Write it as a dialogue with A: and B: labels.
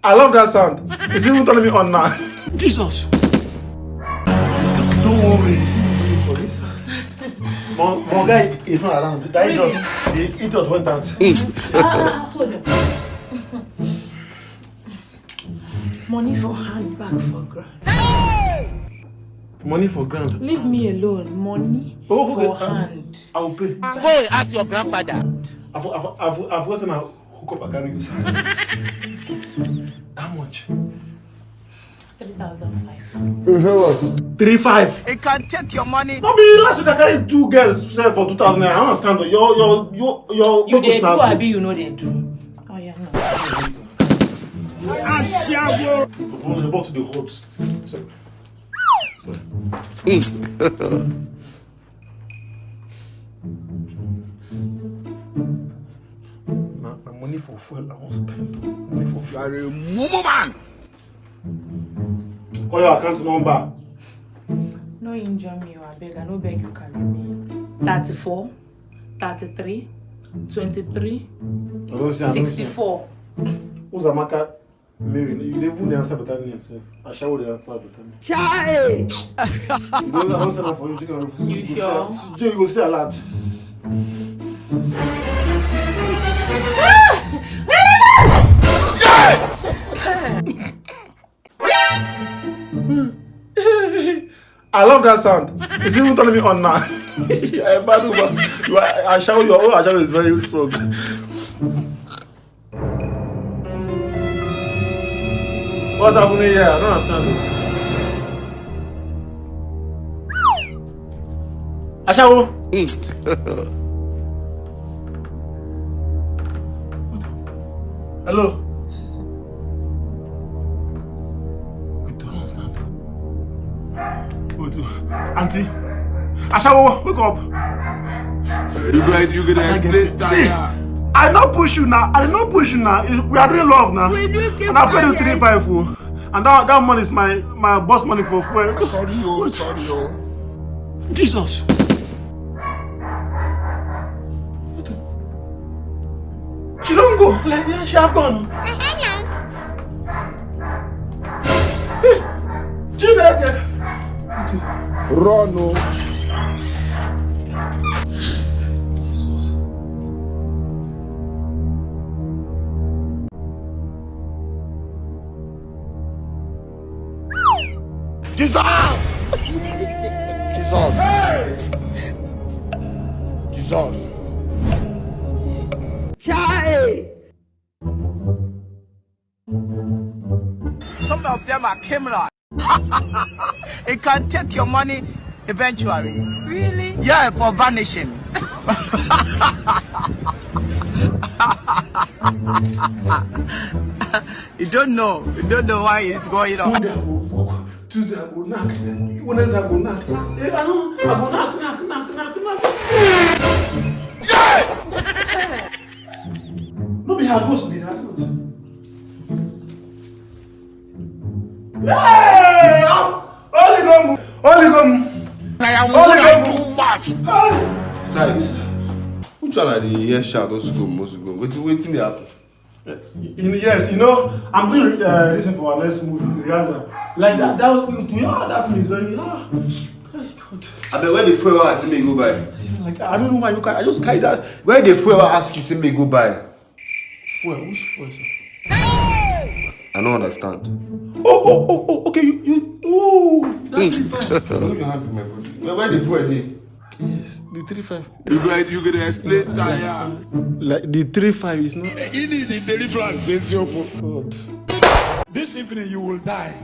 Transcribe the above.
A: I love that sound. It's even turning me on now. Jesus. Don't worry. For this. My guy is not around. The idiot went out.
B: Hold on. Money for hand, back for grand.
A: Money for grand.
B: Leave me alone. Money for hand.
A: I will pay.
C: Go ask your grandfather.
A: I've gotten a hookup I carry this. How much?
B: 3,500.
A: 3,500.
C: It can take your money.
A: No, be last week I carried 2 girls for 2,000. I don't understand. Your
B: You they do, Abi, you know they do. Oh yeah, no.
A: On the bottle the hot. Sorry. My money for fuel, I won't spend. Money for fuel.
C: You are a mumu man.
A: Call your account number.
B: No injure me, I beg. I no beg you carry me. 34, 33, 23,
A: I don't see.
B: 64.
A: Who's Amaka? Mary, you didn't answer better than yourself. I shall the answer better than me.
C: Chai.
A: You don't stand up for you.
B: You sure?
A: You go see a lot. I love that sound. It's even turning me on now. I show your shower is very strong. What's happening here? I don't understand. Ashawo. Hello. I don't understand. Wait, Auntie. Ashawo, wake up.
D: You gonna explain that?
A: See, I not push you now. I did not push you now. We are doing love now. And I paid you 3,500. And that money is my boss money for fuel.
D: Sorry.
A: Jesus. She don't go. Like she have gone. Chineke.
D: Run, no. Jesus! Jesus!
C: Chai. Some of them are criminals. It can take your money eventually.
B: Really?
C: Yeah, for vanishing. You don't know why it's going on.
A: Monday I go fuck. Tuesday I go knock. Wednesday I go knock. I go knock. No be how ghost be that much. Hey! Only come.
D: I am too much. Sorry. Which one are the ear shout? Waiting they happen.
A: Yes, you know, I'm doing this for our next movie, rehearsal. Like that film is very God.
D: I bet where the fuel I say me go buy.
A: Like I don't know why you can. I just carry that.
D: Where the fuel I ask you say me go buy.
A: Fuel, which fuel, sir?
D: I don't understand.
A: Oh, okay, you. Oh, that's the 3,500.
D: Leave your hand with my body. Where the fuel dey?
A: Yes, the 3,500.
D: You gonna explain that? Yeah.
A: Like the 3,500 is not.
D: You need the deliverance.
A: God.
E: This evening you will die.